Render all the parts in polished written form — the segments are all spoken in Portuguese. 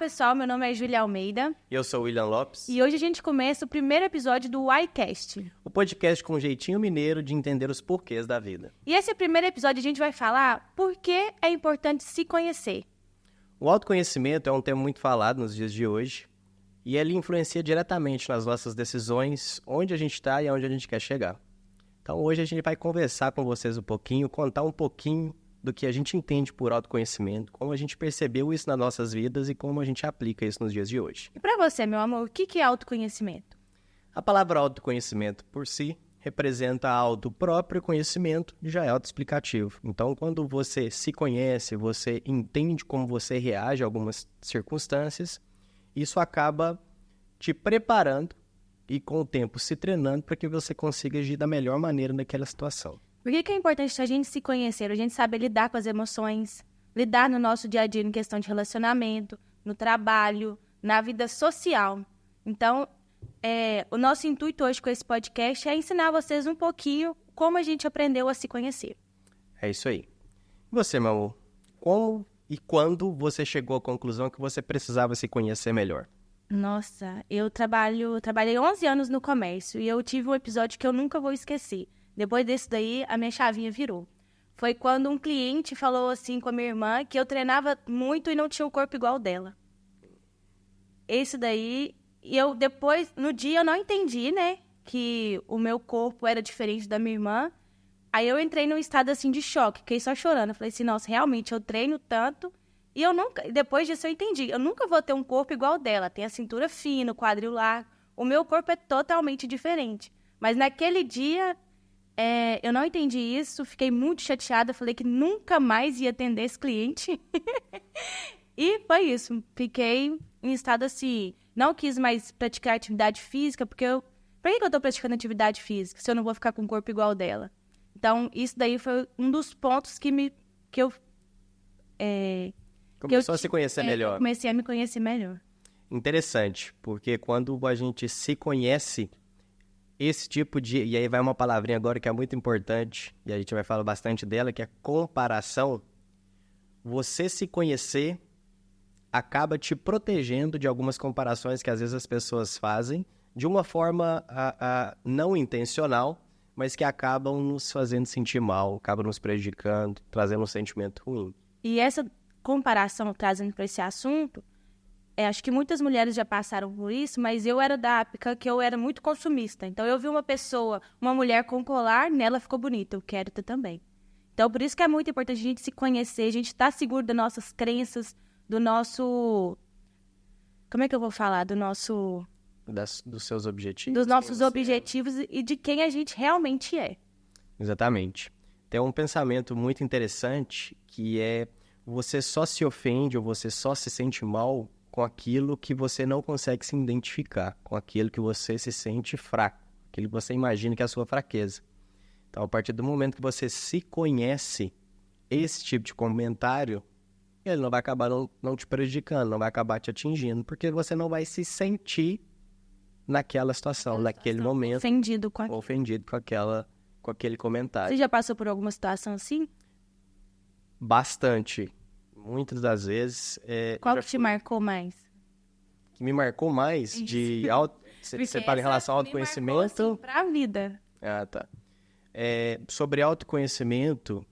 pessoal, meu nome é Júlia Almeida. Eu sou o William Lopes. E hoje a gente começa o primeiro episódio do iCast. O podcast com um jeitinho mineiro de entender os porquês da vida. E esse primeiro episódio a gente vai falar por que é importante se conhecer. O autoconhecimento é um tema muito falado nos dias de hoje. E ele influencia diretamente nas nossas decisões, onde a gente está e aonde a gente quer chegar. Então hoje a gente vai conversar com vocês um pouquinho, contar um pouquinho do que a gente entende por autoconhecimento, como a gente percebeu isso nas nossas vidas e como a gente aplica isso nos dias de hoje. E pra você, meu amor, o que é autoconhecimento? A palavra autoconhecimento por si representa auto próprio conhecimento e já é autoexplicativo. Então, quando você se conhece, você entende como você reage a algumas circunstâncias, isso acaba te preparando e com o tempo se treinando para que você consiga agir da melhor maneira naquela situação. Por que é importante a gente se conhecer, a gente saber lidar com as emoções, lidar no nosso dia a dia em questão de relacionamento, no trabalho, na vida social. Então, o nosso intuito hoje com esse podcast é ensinar vocês um pouquinho como a gente aprendeu a se conhecer. É isso aí. E você, meu amor, como e quando você chegou à conclusão que você precisava se conhecer melhor? Nossa, eu trabalhei 11 anos no comércio e eu tive um episódio que eu nunca vou esquecer. Depois desse daí, a minha chavinha virou. Foi quando um cliente falou assim com a minha irmã que eu treinava muito e não tinha o corpo igual dela. Esse daí, e eu depois, no dia eu não entendi, né, que o meu corpo era diferente da minha irmã. Aí eu entrei num estado assim de choque, fiquei só chorando. Eu falei assim, nossa, realmente eu treino tanto e eu nunca, depois disso eu entendi, eu nunca vou ter um corpo igual dela. Tem a cintura fina, o quadril largo, o meu corpo é totalmente diferente. Mas naquele dia... eu não entendi isso, fiquei muito chateada, falei que nunca mais ia atender esse cliente. E foi isso, fiquei em estado assim, não quis mais praticar atividade física, porque pra que eu tô praticando atividade física se eu não vou ficar com o corpo igual dela? Então, isso daí foi um dos pontos que eu Começou a se conhecer melhor. Comecei a me conhecer melhor. Interessante, porque quando a gente se conhece... Esse tipo de... E aí vai uma palavrinha agora que é muito importante, e a gente vai falar bastante dela, que é comparação. Você se conhecer acaba te protegendo de algumas comparações que às vezes as pessoas fazem, de uma forma não intencional, mas que acabam nos fazendo sentir mal, acabam nos prejudicando, trazendo um sentimento ruim. E essa comparação, trazendo para esse assunto... acho que muitas mulheres já passaram por isso, mas eu era da época que eu era muito consumista. Então, eu vi uma mulher com colar, nela ficou bonita, eu quero ter também. Então, por isso que é muito importante a gente se conhecer, a gente estar seguro das nossas crenças, do nosso... Como é que eu vou falar? Dos seus objetivos? Dos nossos objetivos e de quem a gente realmente é. Exatamente. Tem um pensamento muito interessante que é você só se ofende ou você só se sente mal com aquilo que você não consegue se identificar, com aquilo que você se sente fraco, aquilo que você imagina que é a sua fraqueza. Então, a partir do momento que você se conhece, esse tipo de comentário, ele não vai acabar não te prejudicando, não vai acabar te atingindo, porque você não vai se sentir naquela situação, naquele momento. Ofendido com aquele comentário. Você já passou por alguma situação assim? Bastante. Muitas das vezes... Qual que te marcou mais? Que me marcou mais de... Você fala em relação ao autoconhecimento? Me marcou, assim, pra vida. Ah, tá. Sobre autoconhecimento,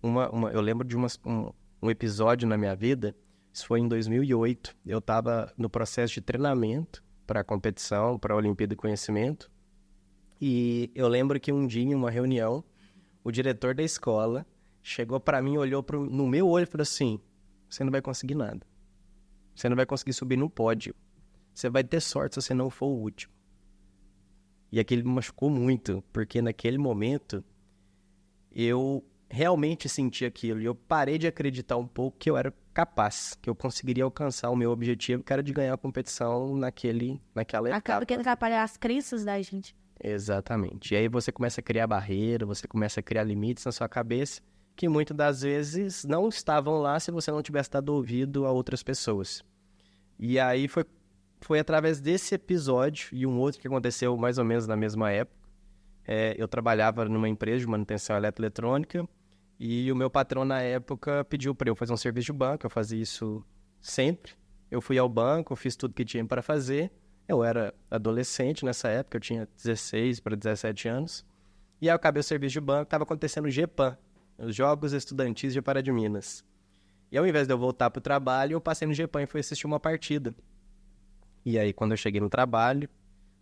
eu lembro de um episódio na minha vida, isso foi em 2008. Eu estava no processo de treinamento para a competição, para a Olimpíada de Conhecimento. E eu lembro que um dia, em uma reunião, o diretor da escola chegou para mim, olhou no meu olho e falou assim, você não vai conseguir nada. Você não vai conseguir subir no pódio. Você vai ter sorte se você não for o último. E aquilo me machucou muito, porque naquele momento eu realmente senti aquilo. E eu parei de acreditar um pouco que eu era capaz, que eu conseguiria alcançar o meu objetivo, que era de ganhar a competição naquela etapa. Acaba que atrapalha as crenças da gente. Exatamente. E aí você começa a criar barreira, você começa a criar limites na sua cabeça, que muitas das vezes não estavam lá se você não tivesse dado ouvido a outras pessoas. E aí foi através desse episódio e um outro que aconteceu mais ou menos na mesma época. Eu trabalhava numa empresa de manutenção eletroeletrônica e o meu patrão na época pediu para eu fazer um serviço de banco, eu fazia isso sempre. Eu fui ao banco, fiz tudo que tinha para fazer. Eu era adolescente nessa época, eu tinha 16 para 17 anos. E aí eu acabei o serviço de banco, estava acontecendo o GEPAM, os Jogos Estudantis de Pará de Minas. E ao invés de eu voltar para o trabalho, eu passei no GEPAM e fui assistir uma partida. E aí, quando eu cheguei no trabalho,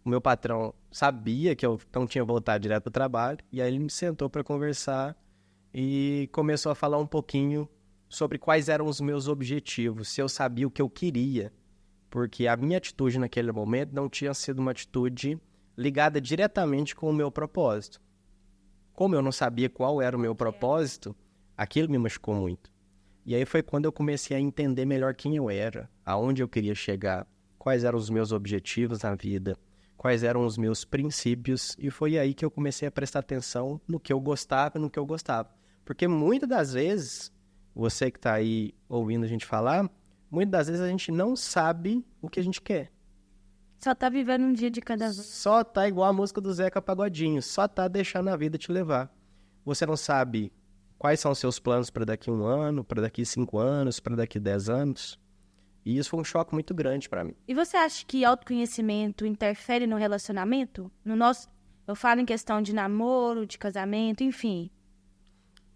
o meu patrão sabia que eu não tinha voltado direto para o trabalho, e aí ele me sentou para conversar e começou a falar um pouquinho sobre quais eram os meus objetivos, se eu sabia o que eu queria, porque a minha atitude naquele momento não tinha sido uma atitude ligada diretamente com o meu propósito. Como eu não sabia qual era o meu propósito, aquilo me machucou muito. E aí foi quando eu comecei a entender melhor quem eu era, aonde eu queria chegar, quais eram os meus objetivos na vida, quais eram os meus princípios, e foi aí que eu comecei a prestar atenção no que eu gostava e no que eu gostava. Porque muitas das vezes, você que está aí ouvindo a gente falar, muitas das vezes a gente não sabe o que a gente quer. Só tá vivendo um dia de cada vez. Só tá igual a música do Zeca Pagodinho, só tá deixando a vida te levar. Você não sabe quais são os seus planos para daqui 1 ano, para daqui 5 anos, para daqui 10 anos. E isso foi um choque muito grande para mim. E você acha que autoconhecimento interfere no relacionamento? Eu falo em questão de namoro, de casamento, enfim.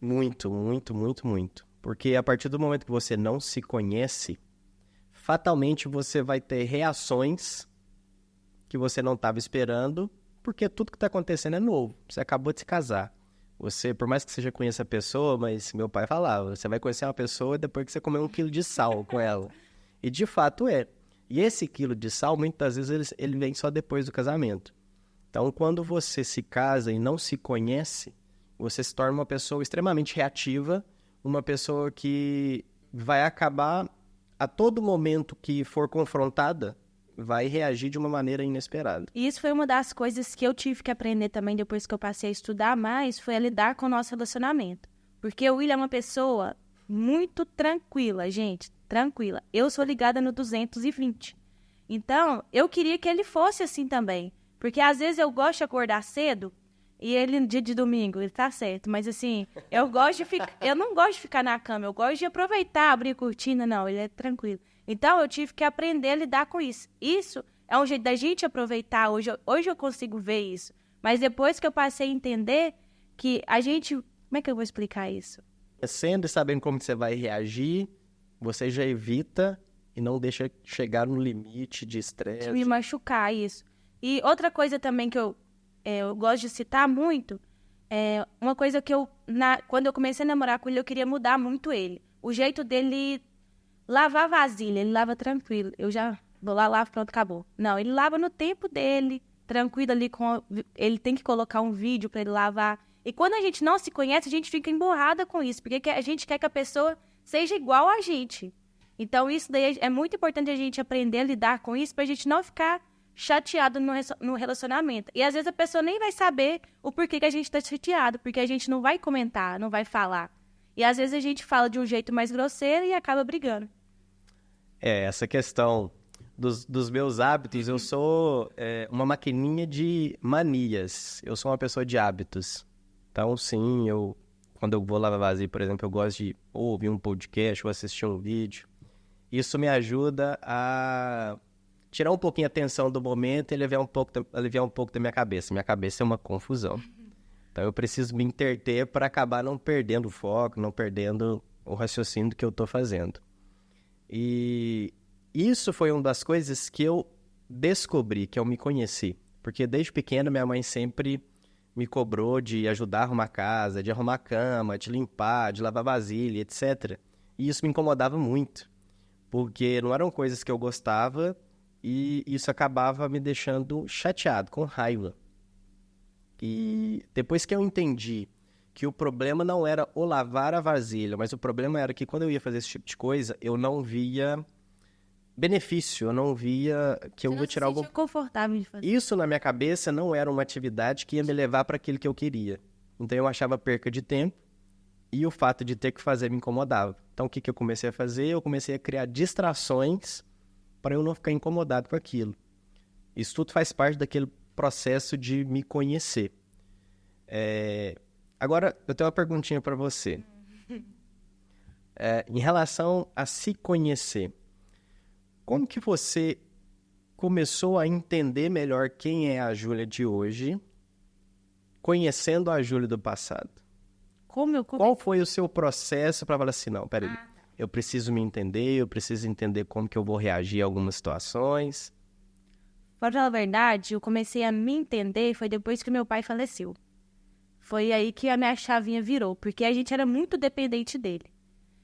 Muito, muito, muito, muito. Porque a partir do momento que você não se conhece, fatalmente você vai ter reações que você não estava esperando, porque tudo que está acontecendo é novo. Você acabou de se casar. Você, por mais que você já conheça a pessoa, mas meu pai falava, você vai conhecer uma pessoa depois que você comer 1 quilo de sal com ela. E de fato é. E esse quilo de sal, muitas vezes, ele vem só depois do casamento. Então, quando você se casa e não se conhece, você se torna uma pessoa extremamente reativa, uma pessoa que vai acabar, a todo momento que for confrontada, vai reagir de uma maneira inesperada. E isso foi uma das coisas que eu tive que aprender também depois que eu passei a estudar mais, foi a lidar com o nosso relacionamento. Porque o William é uma pessoa muito tranquila, gente, tranquila. Eu sou ligada no 220. Então, eu queria que ele fosse assim também. Porque às vezes eu gosto de acordar cedo, e ele, dia de domingo, ele tá certo. Mas assim, eu não gosto de ficar na cama, eu gosto de aproveitar, abrir a cortina, não, ele é tranquilo. Então, eu tive que aprender a lidar com isso. Isso é um jeito da gente aproveitar, hoje eu consigo ver isso. Mas depois que eu passei a entender que a gente... Como é que eu vou explicar isso? Sendo e sabendo como você vai reagir, você já evita e não deixa chegar no limite de estresse. De me machucar, isso. E outra coisa também que eu gosto de citar muito, uma coisa que quando eu comecei a namorar com ele, eu queria mudar muito ele. O jeito dele lavar vasilha, ele lava tranquilo. Eu já vou lá, lavo, pronto, acabou. Não, ele lava no tempo dele, tranquilo ali, ele tem que colocar um vídeo para ele lavar. E quando a gente não se conhece, a gente fica emburrada com isso, porque a gente quer que a pessoa seja igual a gente. Então, isso daí é muito importante a gente aprender a lidar com isso, pra gente não ficar chateado no relacionamento. E às vezes a pessoa nem vai saber o porquê que a gente tá chateado, porque a gente não vai comentar, não vai falar. E às vezes a gente fala de um jeito mais grosseiro e acaba brigando. Essa questão dos meus hábitos, eu sou uma maquininha de manias. Eu sou uma pessoa de hábitos. Então, sim, quando eu vou lavar vasilha, por exemplo, eu gosto de ouvir um podcast ou assistir um vídeo. Isso me ajuda a tirar um pouquinho a tensão do momento e aliviar um pouco da minha cabeça. Minha cabeça é uma confusão. Então, eu preciso me interter para acabar não perdendo o foco, não perdendo o raciocínio do que eu estou fazendo. E isso foi uma das coisas que eu descobri, que eu me conheci. Porque desde pequeno, minha mãe sempre me cobrou de ajudar a arrumar a casa, de arrumar a cama, de limpar, de lavar vasilha, etc. E isso me incomodava muito, porque não eram coisas que eu gostava e isso acabava me deixando chateado, com raiva. E depois que eu entendi que o problema não era o lavar a vasilha, mas o problema era que quando eu ia fazer esse tipo de coisa, eu não via benefício, eu não via que eu vou tirar algum... confortável de fazer. Isso na minha cabeça não era uma atividade que ia me levar para aquilo que eu queria. Então eu achava perca de tempo e o fato de ter que fazer me incomodava. Então o que eu comecei a fazer? Eu comecei a criar distrações para eu não ficar incomodado com aquilo. Isso tudo faz parte daquele processo de me conhecer. Agora, eu tenho uma perguntinha para você. Em relação a se conhecer, Como que você começou a entender melhor quem é a Júlia de hoje, conhecendo a Júlia do passado? Qual foi o seu processo para falar assim, não, peraí, eu preciso me entender, eu preciso entender como que eu vou reagir a algumas situações? Pra falar a verdade, eu comecei a me entender foi depois que meu pai faleceu. Foi aí que a minha chavinha virou, porque a gente era muito dependente dele.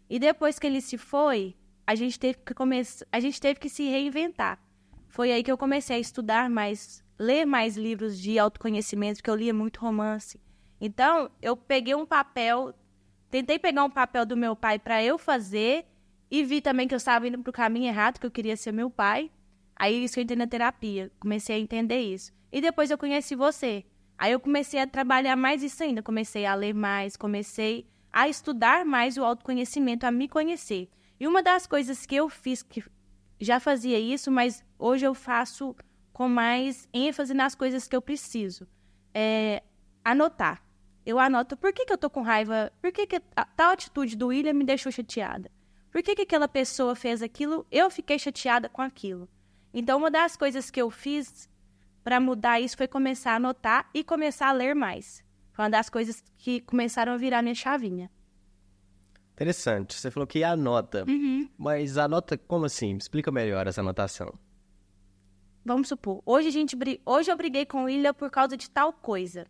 E depois que ele se foi, a gente teve que se reinventar. Foi aí que eu comecei a estudar mais, ler mais livros de autoconhecimento, porque eu lia muito romance. Então, eu peguei um papel, tentei pegar um papel do meu pai para eu fazer e vi também que eu estava indo para o caminho errado, que eu queria ser meu pai. Aí isso eu entrei na terapia, comecei a entender isso. E depois eu conheci você. Aí eu comecei a trabalhar mais isso ainda, comecei a ler mais, comecei a estudar mais o autoconhecimento, a me conhecer. E uma das coisas que eu fiz, que já fazia isso, mas hoje eu faço com mais ênfase nas coisas que eu preciso, é anotar. Eu anoto por que eu tô com raiva, por que tal atitude do William me deixou chateada. Por que aquela pessoa fez aquilo, eu fiquei chateada com aquilo. Então, uma das coisas que eu fiz para mudar isso foi começar a anotar e começar a ler mais. Foi uma das coisas que começaram a virar minha chavinha. Interessante. Você falou que anota. Mas anota como assim? Explica melhor essa anotação. Vamos supor, hoje eu briguei com o William por causa de tal coisa.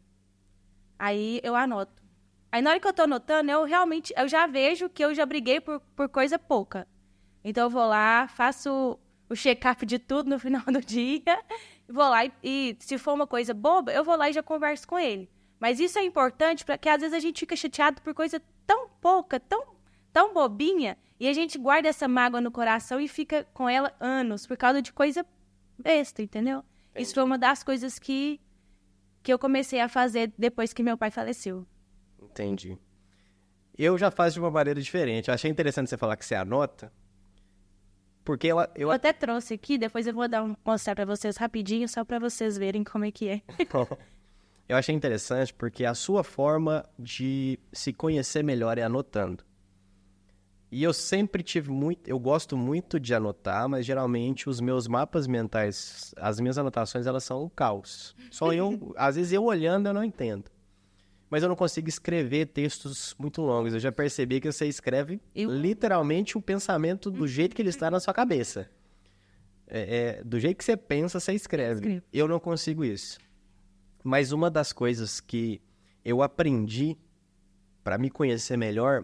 Aí eu anoto. Aí na hora que eu tô anotando, eu já vejo que eu já briguei por coisa pouca. Então eu vou lá, faço o check-up de tudo no final do dia. Vou lá e se for uma coisa boba, eu vou lá e já converso com ele. Mas isso é importante porque às vezes a gente fica chateado por coisa tão pouca, tão bobinha, e a gente guarda essa mágoa no coração e fica com ela anos por causa de coisa besta, entendeu? Entendi. Isso foi uma das coisas que eu comecei a fazer depois que meu pai faleceu. Entendi. Eu já faço de uma maneira diferente. Eu achei interessante você falar que você anota, porque eu até trouxe aqui, depois eu vou mostrar pra vocês rapidinho, só pra vocês verem como é que é. Eu achei interessante porque a sua forma de se conhecer melhor é anotando. E eu sempre eu gosto muito de anotar, mas geralmente os meus mapas mentais, as minhas anotações, elas são um caos. Às vezes eu olhando eu não entendo. Mas eu não consigo escrever textos muito longos. Eu já percebi que você escreve literalmente o pensamento do jeito que ele está na sua cabeça. Do jeito que você pensa, você escreve. Eu não consigo isso. Mas uma das coisas que eu aprendi para me conhecer melhor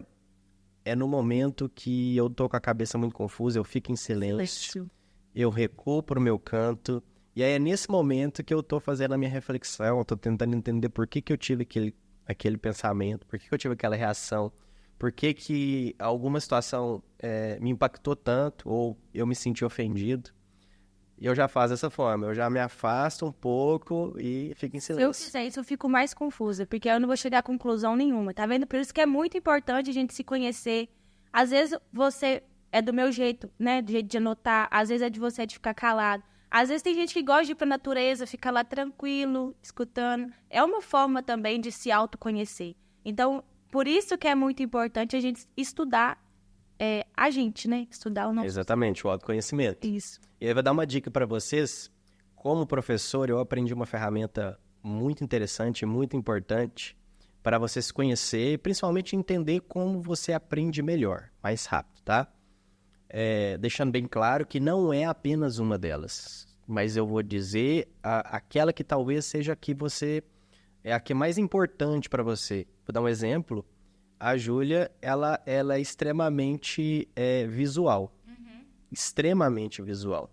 é no momento que eu tô com a cabeça muito confusa, eu fico em silêncio. Eu recuo pro meu canto, e aí é nesse momento que eu tô fazendo a minha reflexão, eu tô tentando entender por que eu tive aquele pensamento, por que eu tive aquela reação, por que alguma situação me impactou tanto, ou eu me senti ofendido. E eu já faço dessa forma, eu já me afasto um pouco e fico em silêncio. Se eu fizer isso, eu fico mais confusa, porque eu não vou chegar a conclusão nenhuma, tá vendo? Por isso que é muito importante a gente se conhecer. Às vezes você é do meu jeito, né? Do jeito de anotar, às vezes é de você de ficar calado. Às vezes tem gente que gosta de ir pra natureza, ficar lá tranquilo, escutando. É uma forma também de se autoconhecer. Então, por isso que é muito importante a gente estudar a gente, né? Estudar o nosso... Exatamente, o autoconhecimento. Isso. E aí eu vou dar uma dica para vocês. Como professor, eu aprendi uma ferramenta muito interessante, muito importante para você se conhecer e principalmente entender como você aprende melhor, mais rápido, tá? Deixando bem claro que não é apenas uma delas, mas eu vou dizer aquela que talvez seja a que a que é mais importante para você. Vou dar um exemplo. A Júlia, ela é extremamente visual. Extremamente visual.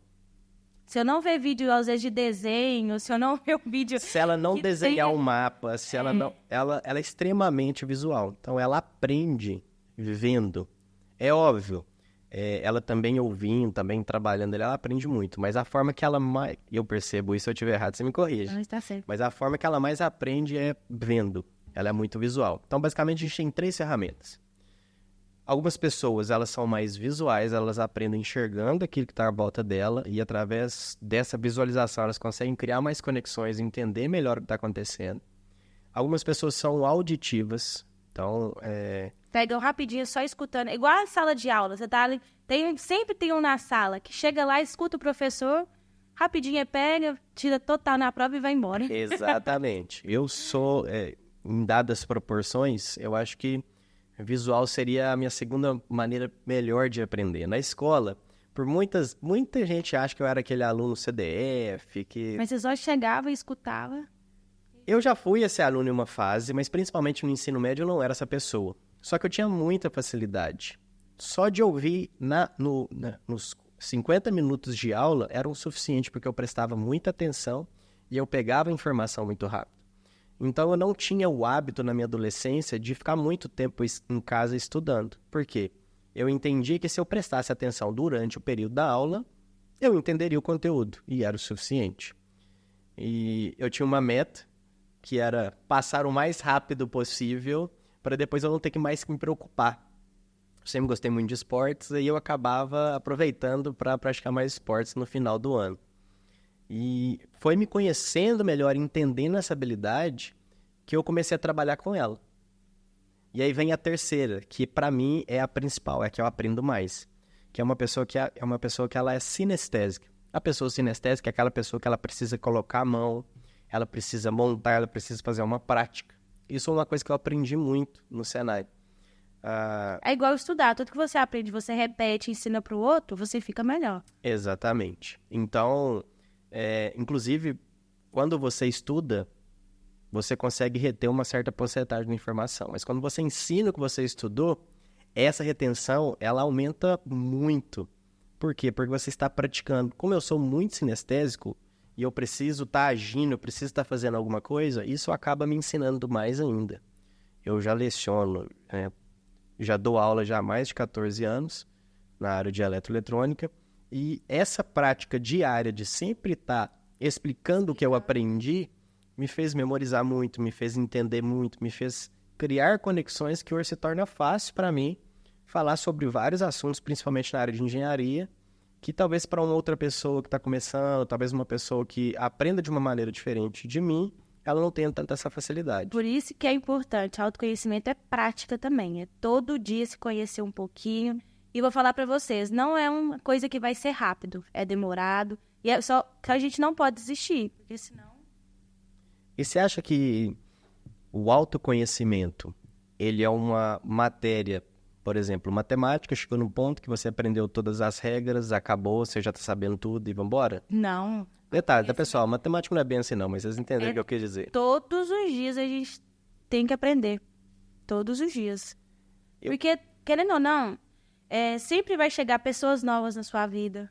Se eu não ver vídeo, às vezes, de desenho, se eu não ver um vídeo... Se ela não desenhar um mapa, se ela não... Ela é extremamente visual. Então, ela aprende vendo. É óbvio. Ela também ouvindo, também trabalhando, ela aprende muito. Mas a forma que ela mais... Eu percebo isso, se eu estiver errado, você me corrige. Não, está certo. Mas a forma que ela mais aprende é vendo. Ela é muito visual. Então, basicamente, a gente tem 3 ferramentas. Algumas pessoas, elas são mais visuais, elas aprendem enxergando aquilo que está à volta dela e, através dessa visualização, elas conseguem criar mais conexões, entender melhor o que está acontecendo. Algumas pessoas são auditivas, então... Pegam rapidinho, só escutando. Igual a sala de aula, você tá ali Sempre tem um na sala que chega lá, escuta o professor, rapidinho pega, tira total na prova e vai embora. Exatamente. Eu sou, em dadas proporções, eu acho que visual seria a minha segunda maneira melhor de aprender. Na escola, muita gente acha que eu era aquele aluno CDF, que... Mas você só chegava e escutava. Eu já fui esse aluno em uma fase, mas principalmente no ensino médio eu não era essa pessoa. Só que eu tinha muita facilidade. Só de ouvir nos 50 minutos de aula era o suficiente, porque eu prestava muita atenção e eu pegava a informação muito rápido. Então eu não tinha o hábito na minha adolescência de ficar muito tempo em casa estudando. Por quê? Eu entendi que se eu prestasse atenção durante o período da aula, eu entenderia o conteúdo e era o suficiente. E eu tinha uma meta, que era passar o mais rápido possível para depois eu não ter que mais me preocupar. Eu sempre gostei muito de esportes e eu acabava aproveitando para praticar mais esportes no final do ano. E foi me conhecendo melhor, entendendo essa habilidade, que eu comecei a trabalhar com ela. E aí vem a terceira, que para mim é a principal, é a que eu aprendo mais. Que é uma pessoa que ela é sinestésica. A pessoa sinestésica é aquela pessoa que ela precisa colocar a mão, ela precisa montar, ela precisa fazer uma prática. Isso é uma coisa que eu aprendi muito no Senai. É igual estudar. Tudo que você aprende, você repete, ensina para o outro, você fica melhor. Exatamente. Então, inclusive, quando você estuda, você consegue reter uma certa porcentagem de informação. Mas quando você ensina o que você estudou, essa retenção, ela aumenta muito. Por quê? Porque você está praticando. Como eu sou muito sinestésico e eu preciso estar agindo, eu preciso estar fazendo alguma coisa, isso acaba me ensinando mais ainda. Eu já leciono, já dou aula já há mais de 14 anos na área de eletroeletrônica, e essa prática diária de sempre estar explicando o que eu aprendi me fez memorizar muito, me fez entender muito, me fez criar conexões que hoje se torna fácil para mim falar sobre vários assuntos, principalmente na área de engenharia, que talvez para uma outra pessoa que está começando, talvez uma pessoa que aprenda de uma maneira diferente de mim, ela não tenha tanta essa facilidade. Por isso que é importante, autoconhecimento é prática também, é todo dia se conhecer um pouquinho. E vou falar para vocês, não é uma coisa que vai ser rápido, é demorado, e é só que a gente não pode desistir, porque senão... E você acha que o autoconhecimento, ele é uma matéria, por exemplo, matemática, chegou num ponto que você aprendeu todas as regras, acabou, você já está sabendo tudo e vambora? Não. Detalhe, tá, pessoal? Matemática não é bem assim, não, mas vocês entenderam o que eu quis dizer. Todos os dias a gente tem que aprender. Todos os dias. Porque, querendo ou não, sempre vai chegar pessoas novas na sua vida.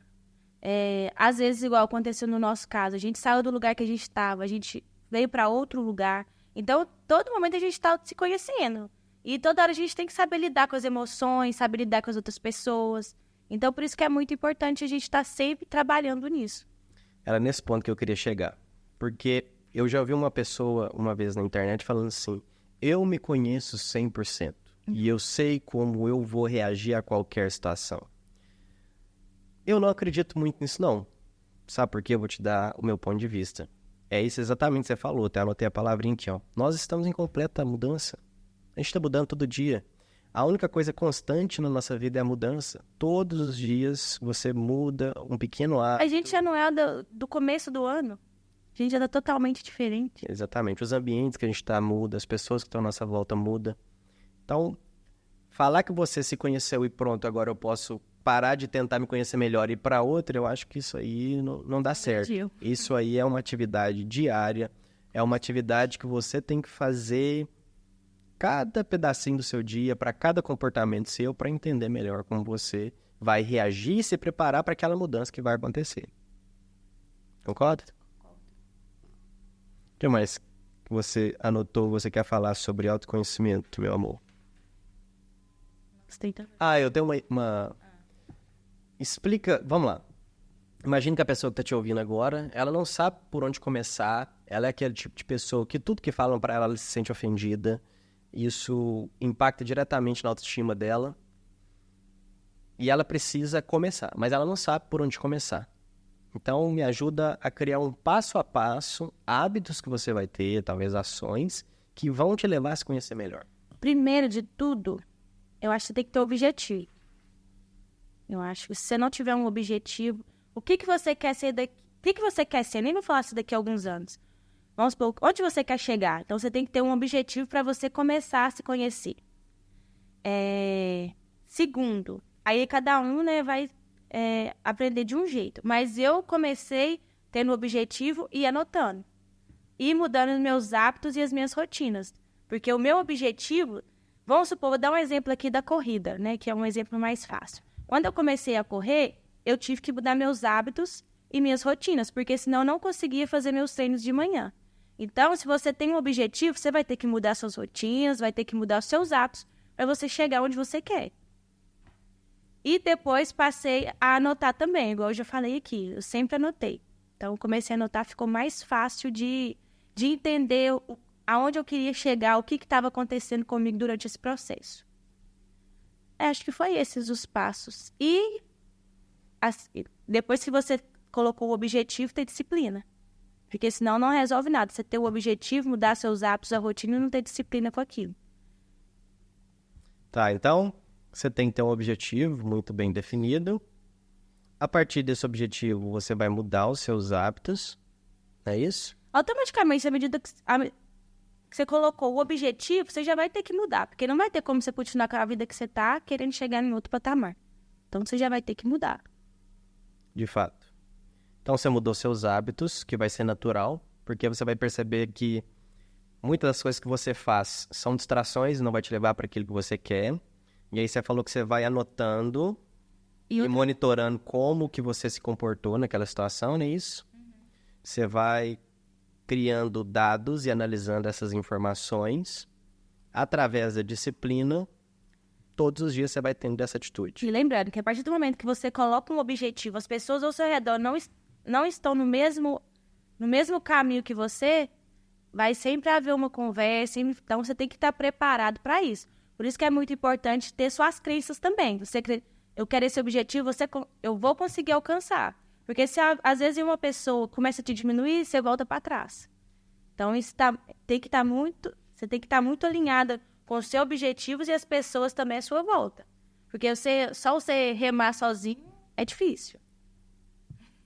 Às vezes, igual aconteceu no nosso caso, a gente saiu do lugar que a gente estava, a gente veio para outro lugar. Então, todo momento a gente está se conhecendo. E toda hora a gente tem que saber lidar com as emoções, saber lidar com as outras pessoas. Então, por isso que é muito importante a gente estar sempre trabalhando nisso. Era nesse ponto que eu queria chegar. Porque eu já ouvi uma pessoa uma vez na internet falando assim, eu me conheço 100% e eu sei como eu vou reagir a qualquer situação. Eu não acredito muito nisso, não. Sabe por quê? Eu vou te dar o meu ponto de vista. É isso exatamente que você falou, até anotei a palavrinha aqui, ó. Nós estamos em completa mudança. A gente está mudando todo dia. A única coisa constante na nossa vida é a mudança. Todos os dias você muda um pequeno hábito. A gente já não é do começo do ano. A gente já está totalmente diferente. Exatamente. Os ambientes que a gente está muda, as pessoas que estão à nossa volta muda. Então, falar que você se conheceu e pronto, agora eu posso parar de tentar me conhecer melhor e ir para outra, eu acho que isso aí não dá certo. Isso aí é uma atividade diária, é uma atividade que você tem que fazer cada pedacinho do seu dia, para cada comportamento seu, para entender melhor como você vai reagir e se preparar para aquela mudança que vai acontecer. Concorda? O que mais que você anotou, você quer falar sobre autoconhecimento, meu amor? Eu tenho uma... Explica... Vamos lá. Imagina que a pessoa que está te ouvindo agora, ela não sabe por onde começar, ela é aquele tipo de pessoa que tudo que falam para ela, ela se sente ofendida. Isso impacta diretamente na autoestima dela. E ela precisa começar, mas ela não sabe por onde começar. Então, me ajuda a criar um passo a passo, hábitos que você vai ter, talvez ações, que vão te levar a se conhecer melhor. Primeiro de tudo, eu acho que você tem que ter objetivo. Eu acho que se você não tiver um objetivo, o que você quer ser daqui? O que você quer ser? Nem vou falar isso daqui a alguns anos. Vamos supor, onde você quer chegar? Então, você tem que ter um objetivo para você começar a se conhecer. Segundo, aí cada um, né, vai aprender de um jeito. Mas eu comecei tendo um objetivo e anotando. E mudando os meus hábitos e as minhas rotinas. Porque o meu objetivo... Vamos supor, vou dar um exemplo aqui da corrida, né? Que é um exemplo mais fácil. Quando eu comecei a correr, eu tive que mudar meus hábitos e minhas rotinas, porque senão eu não conseguia fazer meus treinos de manhã. Então, se você tem um objetivo, você vai ter que mudar suas rotinas, vai ter que mudar os seus hábitos para você chegar onde você quer. E depois passei a anotar também, igual eu já falei aqui, eu sempre anotei. Então, comecei a anotar, ficou mais fácil de entender aonde eu queria chegar, o que estava acontecendo comigo durante esse processo. Acho que foi esses os passos. E depois que você colocou o objetivo, tem disciplina. Porque senão não resolve nada. Você ter o objetivo, mudar seus hábitos, a rotina e não ter disciplina com aquilo. Tá, então você tem que ter um objetivo muito bem definido. A partir desse objetivo, você vai mudar os seus hábitos. É isso? Automaticamente, à medida que você colocou o objetivo, você já vai ter que mudar. Porque não vai ter como você continuar com a vida que você está querendo chegar em outro patamar. Então, você já vai ter que mudar. De fato. Então, você mudou seus hábitos, que vai ser natural, porque você vai perceber que muitas das coisas que você faz são distrações, não vai te levar para aquilo que você quer. E aí, você falou que você vai anotando e monitorando como que você se comportou naquela situação, não é isso? Você vai criando dados e analisando essas informações através da disciplina. Todos os dias você vai tendo essa atitude. E lembrando que a partir do momento que você coloca um objetivo, as pessoas ao seu redor não estão no mesmo caminho que você, vai sempre haver uma conversa, então você tem que estar preparado para isso. Por isso que é muito importante ter suas crenças também. Eu quero esse objetivo, eu vou conseguir alcançar. Porque se às vezes uma pessoa começa a te diminuir, você volta para trás. Então, você tem que estar muito alinhada com os seus objetivos e as pessoas também à sua volta. Porque só você remar sozinho é difícil.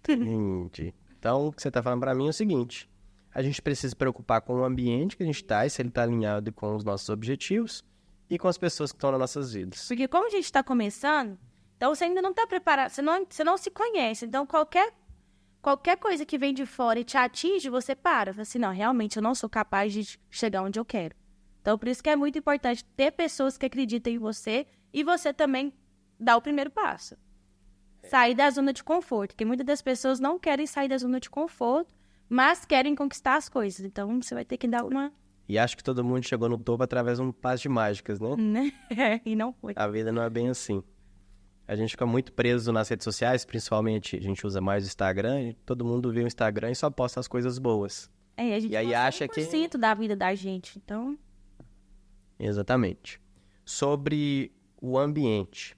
Entendi. Então, o que você está falando para mim é o seguinte: a gente precisa se preocupar com o ambiente que a gente está e se ele está alinhado com os nossos objetivos e com as pessoas que estão nas nossas vidas. Porque como a gente está começando, então você ainda não está preparado, você não se conhece. Então, qualquer coisa que vem de fora e te atinge, você para. Fala assim, não, realmente eu não sou capaz de chegar onde eu quero. Então, por isso que é muito importante ter pessoas que acreditem em você e você também dar o primeiro passo. Sair da zona de conforto, porque muitas das pessoas não querem sair da zona de conforto, mas querem conquistar as coisas. Então, você vai ter que dar uma... E acho que todo mundo chegou no topo através de um passe de mágicas, né? E não foi. A vida não é bem assim. A gente fica muito preso nas redes sociais, principalmente a gente usa mais o Instagram, e todo mundo vê o Instagram e só posta as coisas boas. A gente e aí acha que 1% da vida da gente, então... Exatamente. Sobre o ambiente.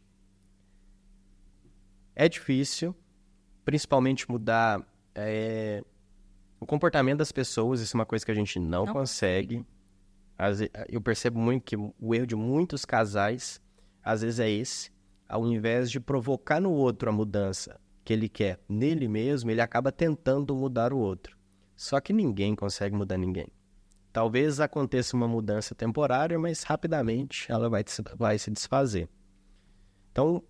É difícil, principalmente mudar o comportamento das pessoas, isso é uma coisa que a gente não consegue. Eu percebo muito que o erro de muitos casais, às vezes é esse. Ao invés de provocar no outro a mudança que ele quer nele mesmo, ele acaba tentando mudar o outro. Só que ninguém consegue mudar ninguém. Talvez aconteça uma mudança temporária, mas rapidamente ela vai se desfazer. Então,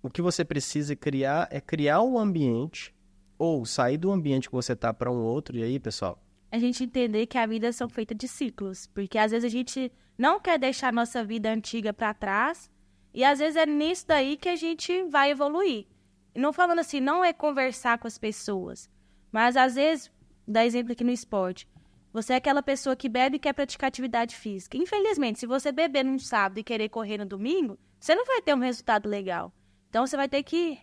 o que você precisa é criar um ambiente, ou sair do ambiente que você está para um outro. E aí, pessoal? A gente entender que a vida são feitas de ciclos. Porque às vezes a gente não quer deixar a nossa vida antiga para trás. E às vezes é nisso daí que a gente vai evoluir. E não falando assim, não é conversar com as pessoas. Mas às vezes, dá exemplo aqui no esporte. Você é aquela pessoa que bebe e quer praticar atividade física. Infelizmente, se você beber num sábado e querer correr no domingo, você não vai ter um resultado legal. Então, você vai ter que...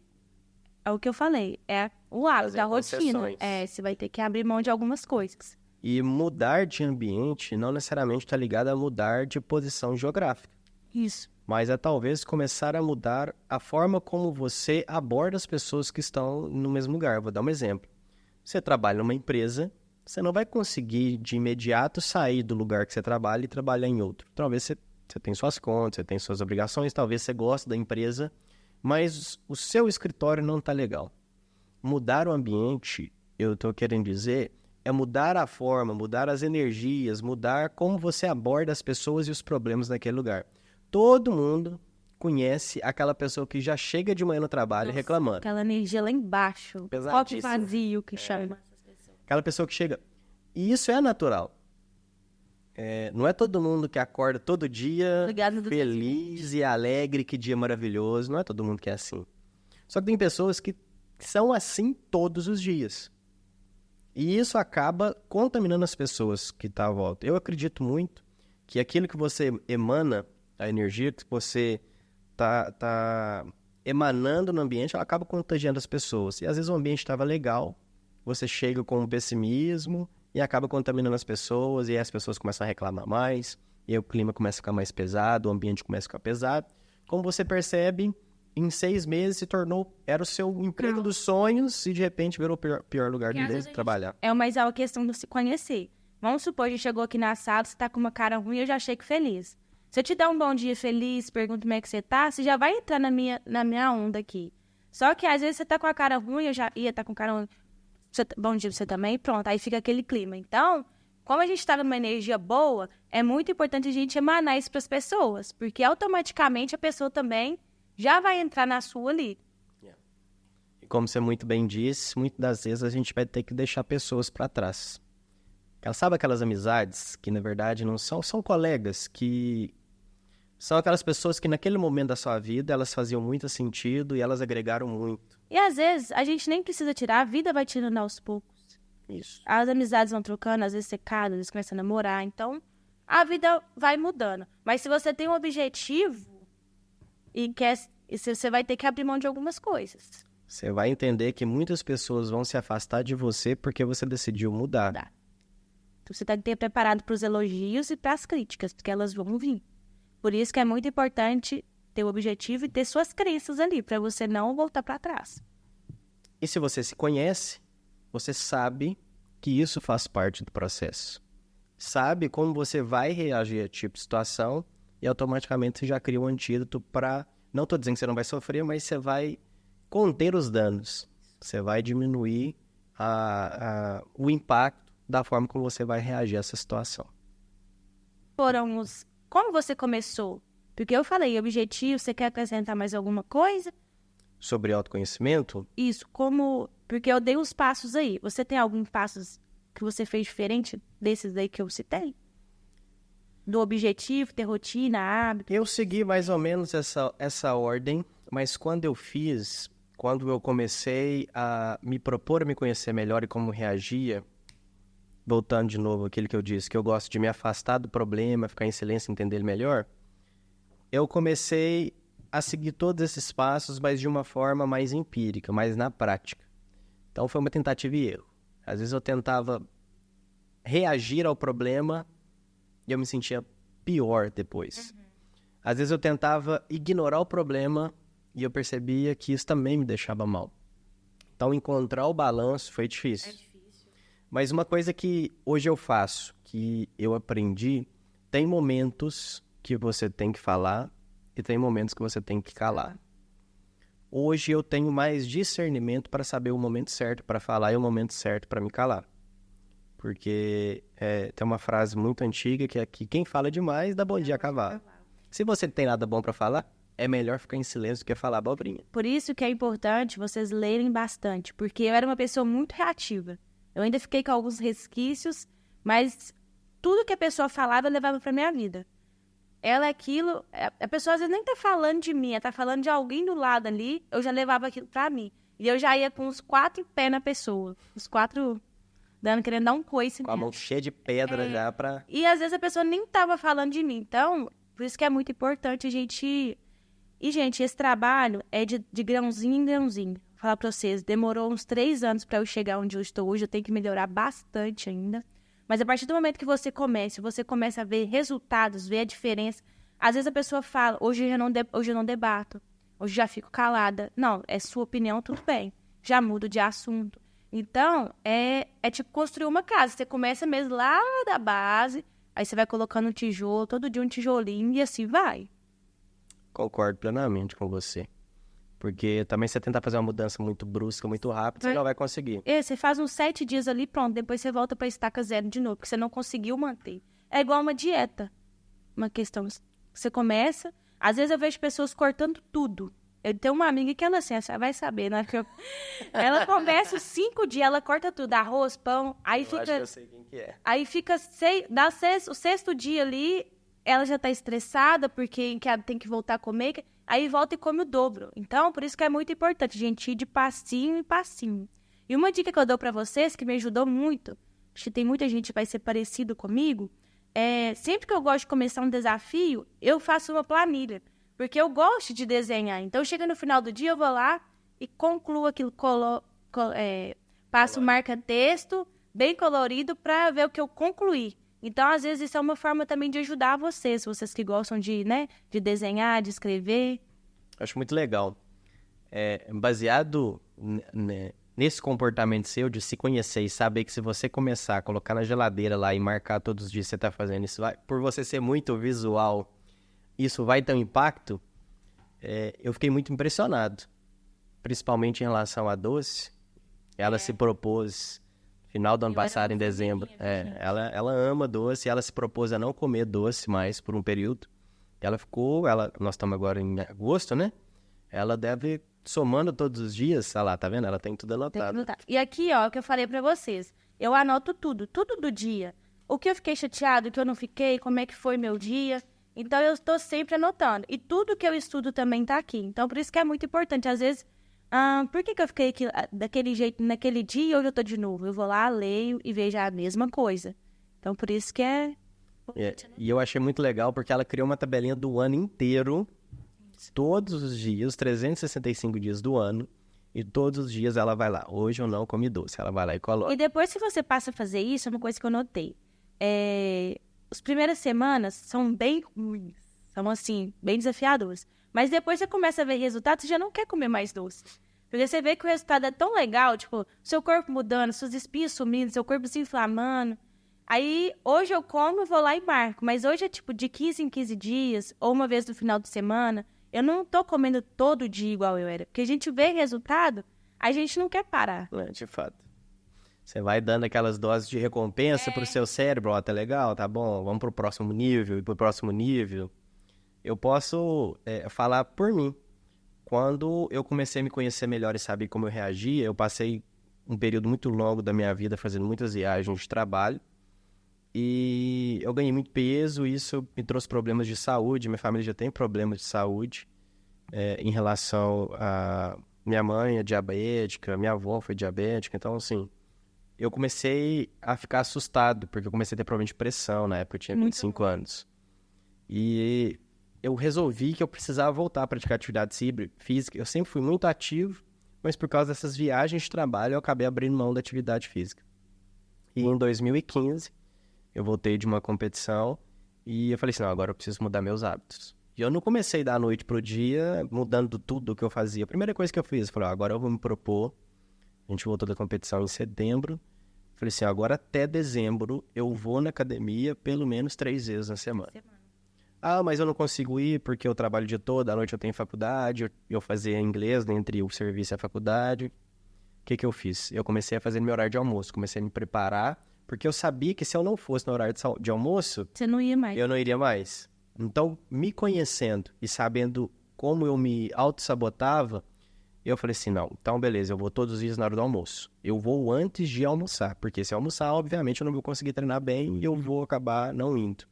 É o que eu falei. É o hábito, a rotina. Você vai ter que abrir mão de algumas coisas. E mudar de ambiente não necessariamente está ligado a mudar de posição geográfica. Isso. Mas é talvez começar a mudar a forma como você aborda as pessoas que estão no mesmo lugar. Vou dar um exemplo. Você trabalha numa empresa, você não vai conseguir de imediato sair do lugar que você trabalha e trabalhar em outro. Talvez você tem suas contas, você tem suas obrigações, talvez você goste da empresa, mas o seu escritório não está legal. Mudar o ambiente, eu estou querendo dizer, é mudar a forma, mudar as energias, mudar como você aborda as pessoas e os problemas naquele lugar. Todo mundo conhece aquela pessoa que já chega de manhã no trabalho reclamando. Aquela energia lá embaixo, copo Pesadíssimo. vazio que chama essas pessoas. Aquela pessoa que chega... E isso é natural. Não é todo mundo que acorda todo dia feliz e alegre, que dia maravilhoso. Não é todo mundo que é assim. Só que tem pessoas que são assim todos os dias. E isso acaba contaminando as pessoas que estão à volta. Eu acredito muito que aquilo que você emana, a energia que você tá emanando no ambiente, ela acaba contagiando as pessoas. E às vezes o ambiente estava legal, você chega com um pessimismo e acaba contaminando as pessoas, e aí as pessoas começam a reclamar mais, e aí o clima começa a ficar mais pesado, o ambiente começa a ficar pesado. Como você percebe, em 6 meses era o seu emprego dos sonhos, e de repente virou o pior lugar de trabalhar. É mais a questão de se conhecer. Vamos supor, a gente chegou aqui na sala, você tá com uma cara ruim, eu já chego feliz. Se eu te der um bom dia feliz, pergunto como é que você tá, você já vai entrar na minha onda aqui. Só que às vezes você tá com a cara ruim, eu já ia tá com cara ruim. Bom dia pra você também, pronto, aí fica aquele clima. Então, como a gente tá numa energia boa, é muito importante a gente emanar isso pras pessoas, porque automaticamente a pessoa também já vai entrar na sua ali. E como você muito bem disse, muitas das vezes a gente vai ter que deixar pessoas para trás. Sabe aquelas amizades que, na verdade, não são colegas, que são aquelas pessoas que naquele momento da sua vida elas faziam muito sentido e elas agregaram muito. E às vezes a gente nem precisa tirar, a vida vai tirando aos poucos. Isso. As amizades vão trocando, às vezes você casa, às vezes começa a namorar, então a vida vai mudando. Mas se você tem um objetivo e você vai ter que abrir mão de algumas coisas. Você vai entender que muitas pessoas vão se afastar de você porque você decidiu mudar. Então você tem que ter preparado para os elogios e para as críticas, porque elas vão vir. Por isso que é muito importante ter o objetivo e ter suas crenças ali, para você não voltar para trás. E se você se conhece, você sabe que isso faz parte do processo. Sabe como você vai reagir a tipo de situação e automaticamente você já cria um antídoto para... Não estou dizendo que você não vai sofrer, mas você vai conter os danos. Você vai diminuir o impacto da forma como você vai reagir a essa situação. Como você começou? Porque eu falei, objetivo, você quer acrescentar mais alguma coisa? Sobre autoconhecimento? Isso, porque eu dei uns passos aí. Você tem alguns passos que você fez diferente desses aí que eu citei? Do objetivo, ter rotina, hábito? Eu segui mais ou menos essa ordem, mas quando eu comecei a me propor a me conhecer melhor e como reagia, voltando de novo àquilo que eu disse, que eu gosto de me afastar do problema, ficar em silêncio e entender ele melhor, eu comecei a seguir todos esses passos, mas de uma forma mais empírica, mais na prática. Então foi uma tentativa e erro. Às vezes eu tentava reagir ao problema e eu me sentia pior depois. Às vezes eu tentava ignorar o problema e eu percebia que isso também me deixava mal. Então encontrar o balanço foi difícil. Mas uma coisa que hoje eu faço, que eu aprendi, tem momentos que você tem que falar e tem momentos que você tem que calar. Hoje eu tenho mais discernimento para saber o momento certo para falar e o momento certo para me calar. Porque tem uma frase muito antiga que é que quem fala demais dá bom dia a cavalo. Se você não tem nada bom para falar, é melhor ficar em silêncio do que falar abobrinha. Por isso que é importante vocês lerem bastante, porque eu era uma pessoa muito reativa. Eu ainda fiquei com alguns resquícios, mas tudo que a pessoa falava eu levava pra minha vida. Ela é aquilo... A pessoa às vezes nem tá falando de mim, ela tá falando de alguém do lado ali, eu já levava aquilo pra mim. E eu já ia com os 4 em pé na pessoa. Os 4 querendo dar um coice. Com a mão cheia de pedra já pra... E às vezes a pessoa nem tava falando de mim. Então, por isso que é muito importante a gente... E, gente, esse trabalho é de grãozinho em grãozinho. Vou falar pra vocês, demorou uns 3 anos pra eu chegar onde eu estou hoje. Eu tenho que melhorar bastante ainda. Mas a partir do momento que você começa a ver resultados, ver a diferença. Às vezes a pessoa fala, hoje eu não debato, hoje já fico calada. Não, é sua opinião, tudo bem. Já mudo de assunto. Então, é tipo construir uma casa. Você começa mesmo lá da base, aí você vai colocando um tijolo, todo dia um tijolinho, e assim vai. Concordo plenamente com você. Porque também você tentar fazer uma mudança muito brusca, muito rápida, você não vai conseguir. Você faz uns 7 dias ali, pronto. Depois você volta pra estaca zero de novo, porque você não conseguiu manter. É igual uma dieta. Uma questão. Você começa... Às vezes eu vejo pessoas cortando tudo. Eu tenho uma amiga que ela assim, você vai saber, né? Ela começa os 5 dias, ela corta tudo. Arroz, pão, aí fica... Acho que eu sei quem que é. Aí fica... O sexto dia ali, ela já tá estressada, porque tem que voltar a comer... Aí volta e come o dobro. Então, por isso que é muito importante, gente, ir de passinho em passinho. E uma dica que eu dou pra vocês, que me ajudou muito, acho que tem muita gente que vai ser parecido comigo, sempre que eu gosto de começar um desafio, eu faço uma planilha. Porque eu gosto de desenhar. Então, chega no final do dia, eu vou lá e concluo aquilo, passo marca-texto, bem colorido, pra ver o que eu concluí. Então, às vezes, isso é uma forma também de ajudar vocês que gostam de desenhar, de escrever. Acho muito legal. Baseado nesse comportamento seu de se conhecer e saber que se você começar a colocar na geladeira lá e marcar todos os dias que você está fazendo isso, por você ser muito visual, isso vai ter um impacto, eu fiquei muito impressionado. Principalmente em relação a doce. Ela se propôs... Final do ano passado, em dezembro. Ela ama doce, ela se propôs a não comer doce mais por um período. Nós estamos agora em agosto, né? Ela deve, somando todos os dias, olha lá, tá vendo? Ela tem tudo anotado. E aqui, ó, o que eu falei pra vocês. Eu anoto tudo do dia. O que eu fiquei chateado, o que eu não fiquei, como é que foi meu dia. Então, eu estou sempre anotando. E tudo que eu estudo também tá aqui. Então, por isso que é muito importante. Às vezes... por que eu fiquei daquele jeito naquele dia e hoje eu tô de novo? Eu vou lá, leio e vejo a mesma coisa. Então, por isso que E eu achei muito legal porque ela criou uma tabelinha do ano inteiro, todos os dias, 365 dias do ano, e todos os dias ela vai lá. Hoje eu não comi doce, ela vai lá e coloca. E depois que você passa a fazer isso, é uma coisa que eu notei. As primeiras semanas são bem ruins, são assim, bem desafiadoras. Mas depois você começa a ver resultados, você já não quer comer mais doce. Porque você vê que o resultado é tão legal, tipo, seu corpo mudando, suas espinhas sumindo, seu corpo se inflamando. Aí, hoje eu como, vou lá e marco. Mas hoje é tipo de 15 em 15 dias, ou uma vez no final de semana. Eu não tô comendo todo dia igual eu era. Porque a gente vê resultado, a gente não quer parar. De fato. Você vai dando aquelas doses de recompensa pro seu cérebro, ó, tá legal, tá bom, vamos pro próximo nível, e pro próximo nível. Eu posso falar por mim. Quando eu comecei a me conhecer melhor e saber como eu reagia, eu passei um período muito longo da minha vida fazendo muitas viagens de trabalho. E eu ganhei muito peso, e isso me trouxe problemas de saúde. Minha família já tem problemas de saúde em relação a... Minha mãe é diabética, minha avó foi diabética. Então, assim, eu comecei a ficar assustado, porque eu comecei a ter problema de pressão na época, eu tinha 25 anos. E... eu resolvi que eu precisava voltar a praticar atividade física. Eu sempre fui muito ativo, mas por causa dessas viagens de trabalho, eu acabei abrindo mão da atividade física. E em 2015, eu voltei de uma competição e eu falei assim, não, agora eu preciso mudar meus hábitos. E eu não comecei da noite pro dia, mudando tudo o que eu fazia. A primeira coisa que eu fiz, eu falei, agora eu vou me propor. A gente voltou da competição em setembro. Falei assim, agora até dezembro eu vou na academia pelo menos 3 vezes na semana. Mas eu não consigo ir porque eu trabalho o dia todo, à noite eu tenho faculdade, eu fazia inglês entre o serviço e a faculdade. O que eu fiz? Eu comecei a fazer meu horário de almoço, comecei a me preparar, porque eu sabia que se eu não fosse no horário de almoço, você não ia mais. Eu não iria mais. Então, me conhecendo e sabendo como eu me auto-sabotava, eu falei assim, não, então beleza, eu vou todos os dias na hora do almoço. Eu vou antes de almoçar, porque se eu almoçar, obviamente eu não vou conseguir treinar bem e eu vou acabar não indo.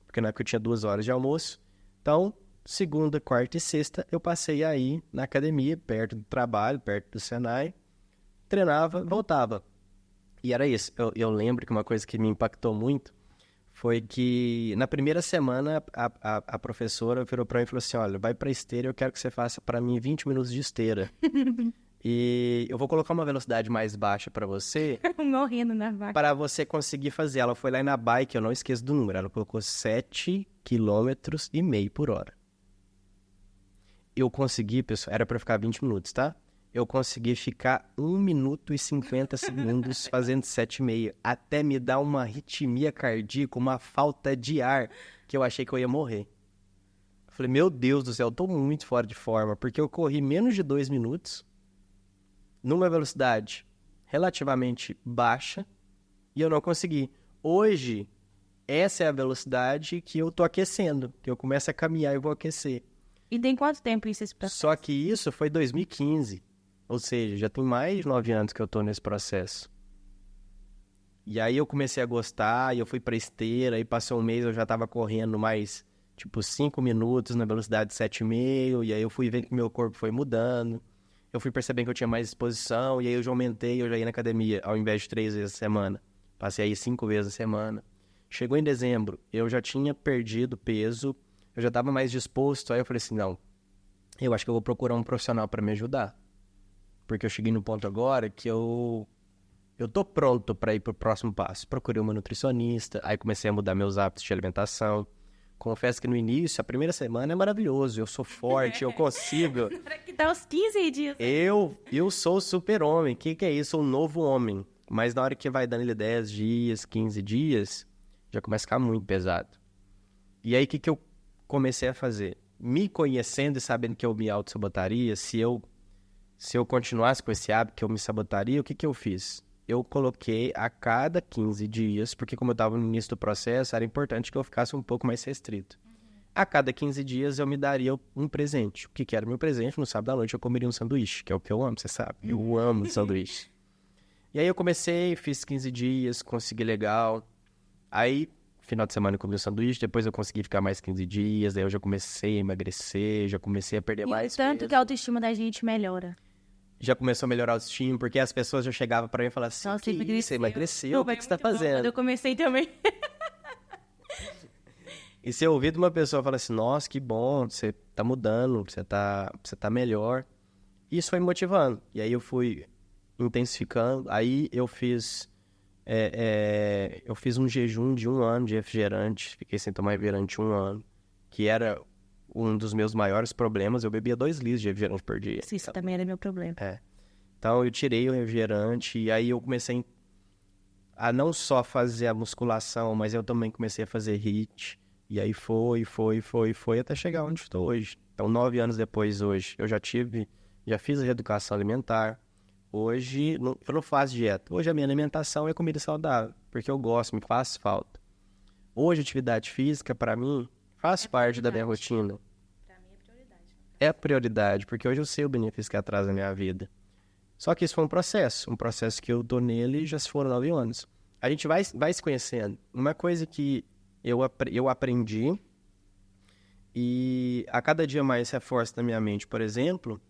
Porque na época eu tinha 2 horas de almoço. Então, segunda, quarta e sexta, eu passei aí na academia, perto do trabalho, perto do Senai. Treinava, voltava. E era isso. Eu lembro que uma coisa que me impactou muito foi que na primeira semana a professora virou para mim e falou assim, olha, vai para esteira, eu quero que você faça para mim 20 minutos de esteira. E eu vou colocar uma velocidade mais baixa para você. Morrendo na vaca. Para você conseguir fazer. Ela foi lá na bike, eu não esqueço do número. Ela colocou 7,5 km por hora. Eu consegui, pessoal, era para ficar 20 minutos, tá? Eu consegui ficar 1 minuto e 50 segundos fazendo 7,5. Até me dar uma arritmia cardíaca, uma falta de ar, que eu achei que eu ia morrer. Falei, meu Deus do céu, eu tô muito fora de forma, porque eu corri menos de 2 minutos, numa velocidade relativamente baixa, e eu não consegui. Hoje, essa é a velocidade que eu tô aquecendo, que eu começo a caminhar e vou aquecer. E tem quanto tempo isso esse processo? Só que isso foi 2015, ou seja, já tem mais de 9 anos que eu tô nesse processo. E aí eu comecei a gostar, e eu fui pra esteira, e passou um mês eu já tava correndo mais, tipo, 5 minutos na velocidade 7,5, e aí eu fui vendo que meu corpo foi mudando. Eu fui percebendo que eu tinha mais disposição, e aí eu já aumentei, eu já ia na academia, ao invés de 3 vezes a semana. Passei aí 5 vezes a semana. Chegou em dezembro, eu já tinha perdido peso, eu já estava mais disposto, aí eu falei assim, não, eu acho que eu vou procurar um profissional para me ajudar. Porque eu cheguei no ponto agora que eu tô pronto para ir pro próximo passo. Procurei uma nutricionista, aí comecei a mudar meus hábitos de alimentação. Confesso que no início, a primeira semana é maravilhoso, eu sou forte, eu consigo. Que dá uns 15 dias. Eu sou o super-homem, o que é isso? Sou um novo homem. Mas na hora que vai dando ele 10 dias, 15 dias, já começa a ficar muito pesado. E aí, o que eu comecei a fazer? Me conhecendo e sabendo que eu me auto-sabotaria, se eu continuasse com esse hábito que eu me sabotaria, o que eu fiz? Eu coloquei a cada 15 dias, porque como eu estava no início do processo, era importante que eu ficasse um pouco mais restrito. A cada 15 dias eu me daria um presente. O que era meu presente? No sábado à noite eu comeria um sanduíche, que é o que eu amo, você sabe. Eu amo sanduíche. E aí eu comecei, fiz 15 dias, consegui legal. Aí, final de semana eu comi um sanduíche, depois eu consegui ficar mais 15 dias, aí eu já comecei a emagrecer, já comecei a perder mais tanto peso. que a autoestima da gente melhora. Já começou a melhorar a autoestima, porque as pessoas já chegavam pra mim e falavam assim, Nossa, você emagreceu, o que você tá Quando fazendo? eu comecei também. E se eu ouvir de uma pessoa falar assim, nossa, que bom, você tá mudando, você tá melhor. Isso foi me motivando. E aí eu fui intensificando. Aí eu fiz um jejum de 1 ano de refrigerante. Fiquei sem tomar refrigerante 1 ano. Que era um dos meus maiores problemas. Eu bebia 2 litros de refrigerante por dia. Isso também era meu problema. Então eu tirei o refrigerante e aí eu comecei a não só fazer a musculação, mas eu também comecei a fazer HIIT. E aí foi, até chegar onde estou hoje. Então, 9 anos depois, hoje, eu já fiz a reeducação alimentar. Hoje, eu não faço dieta. Hoje a minha alimentação é comida saudável, porque eu gosto, me faz falta. Hoje, atividade física, para mim, faz parte da minha rotina. Pra mim é prioridade. É prioridade, porque hoje eu sei o benefício que ela traz na minha vida. Só que isso foi um processo que eu tô nele já se foram 9 anos. A gente vai se conhecendo. Uma coisa que eu aprendi e a cada dia mais reforça na minha mente, por exemplo,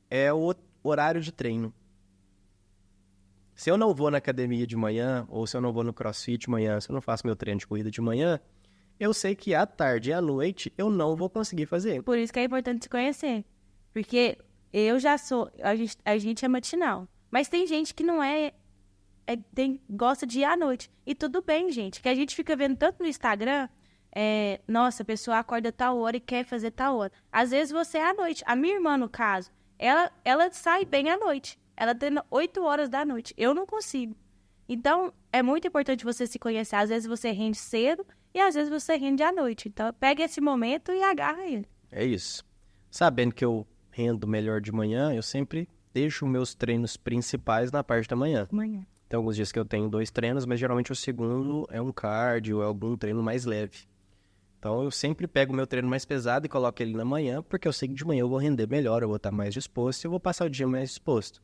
é o horário de treino. Se eu não vou na academia de manhã, ou se eu não vou no CrossFit de manhã, se eu não faço meu treino de corrida de manhã, eu sei que à tarde e à noite eu não vou conseguir fazer. Por isso que é importante se conhecer. Porque eu já sou... A gente é matinal. Mas tem gente que não gosta de ir à noite. E tudo bem, gente. Que a gente fica vendo tanto no Instagram... nossa, a pessoa acorda tal hora e quer fazer tal hora. Às vezes você é à noite. A minha irmã, no caso, ela sai bem à noite. Ela treina 8 horas da noite. Eu não consigo. Então, é muito importante você se conhecer. Às vezes você rende cedo e às vezes você rende à noite. Então, pega esse momento e agarra ele. É isso. Sabendo que eu rendo melhor de manhã, eu sempre deixo meus treinos principais na parte da manhã. Tem alguns dias que eu tenho 2 treinos, mas geralmente o segundo é um cardio, é algum treino mais leve. Então eu sempre pego o meu treino mais pesado e coloco ele na manhã, porque eu sei que de manhã eu vou render melhor, eu vou estar mais disposto e eu vou passar o dia mais disposto.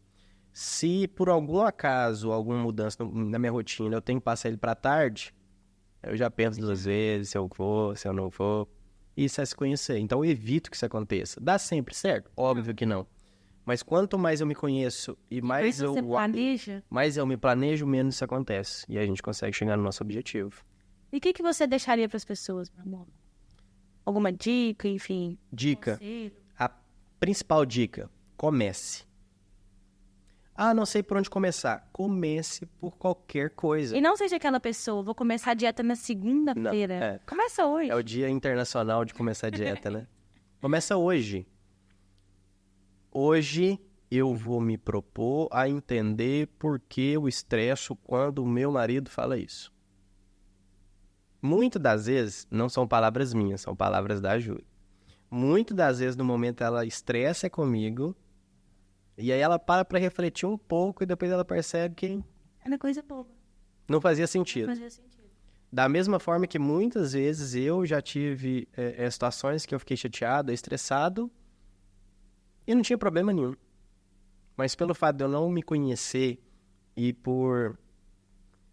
Se por algum acaso, alguma mudança na minha rotina, eu tenho que passar ele para tarde, eu já penso 2 vezes se eu vou, se eu não vou. Isso é se conhecer. Então eu evito que isso aconteça. Dá sempre certo? Óbvio que não. Mas quanto mais eu me conheço e mais eu me planejo, menos isso acontece. E aí a gente consegue chegar no nosso objetivo. E o que você deixaria para as pessoas, meu amor? Alguma dica, enfim? Dica. Conselho? A principal dica, comece. Ah, não sei por onde começar. Comece por qualquer coisa. E não seja aquela pessoa, vou começar a dieta na segunda-feira. Começa hoje. É o dia internacional de começar a dieta, né? Começa hoje. Hoje eu vou me propor a entender por que eu estresso quando o meu marido fala isso. Muitas das vezes não são palavras minhas, são palavras da Júlia. Muitas das vezes, no momento, ela estressa comigo. E aí ela para pra refletir um pouco e depois ela percebe que Era coisa boba. não fazia sentido. Fazia sentido. Da mesma forma que muitas vezes eu já tive situações que eu fiquei chateado, estressado, e não tinha problema nenhum. Mas pelo fato de eu não me conhecer e por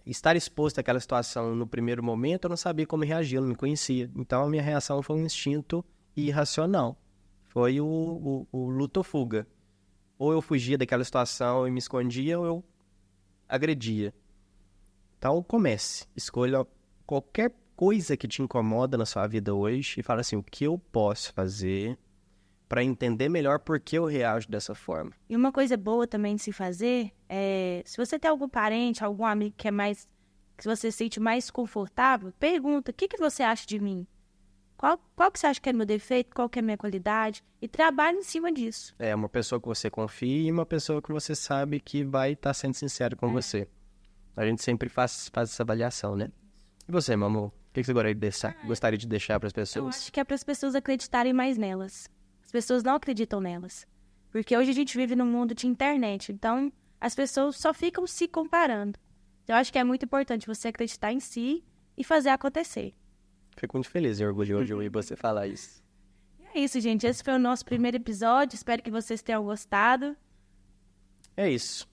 estar exposto àquela situação no primeiro momento, eu não sabia como reagir, eu não me conhecia. Então a minha reação foi um instinto irracional. Foi o luta ou fuga. Ou eu fugia daquela situação e me escondia, ou eu agredia. Então comece, escolha qualquer coisa que te incomoda na sua vida hoje e fala assim, o que eu posso fazer para entender melhor por que eu reajo dessa forma. E uma coisa boa também de se fazer é, se você tem algum parente, algum amigo que você se sente mais confortável, pergunta, o que você acha de mim? Qual que você acha que é meu defeito, qual que é a minha qualidade? E trabalhe em cima disso. É uma pessoa que você confia e uma pessoa que você sabe que vai estar sendo sincero com você. A gente sempre faz essa avaliação, né? E você, meu amor? O que você gostaria de deixar para as Eu pessoas? acho que é para as pessoas acreditarem mais nelas. As pessoas não acreditam nelas. Porque hoje a gente vive num mundo de internet, então as pessoas só ficam se comparando. Então eu acho que é muito importante você acreditar em si e fazer acontecer. Fico muito feliz e orgulhoso de ouvir você falar isso. E é isso, gente. Esse foi o nosso primeiro episódio. Espero que vocês tenham gostado. É isso.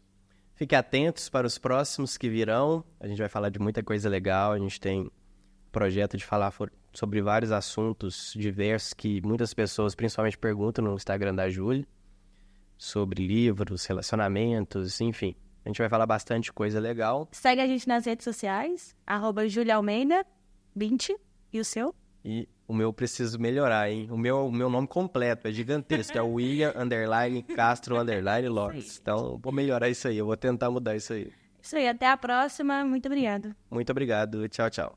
Fiquem atentos para os próximos que virão. A gente vai falar de muita coisa legal. A gente tem projeto de falar sobre vários assuntos diversos que muitas pessoas principalmente perguntam no Instagram da Júlia. Sobre livros, relacionamentos, enfim. A gente vai falar bastante coisa legal. Segue a gente nas redes sociais, @JuliaAlmeida20. E o seu? E o meu preciso melhorar, hein? O meu nome completo é gigantesco, é William_Castro_Lawrence. Então, vou melhorar isso aí, eu vou tentar mudar isso aí. Isso aí, até a próxima. Muito obrigada. Muito obrigado, tchau, tchau.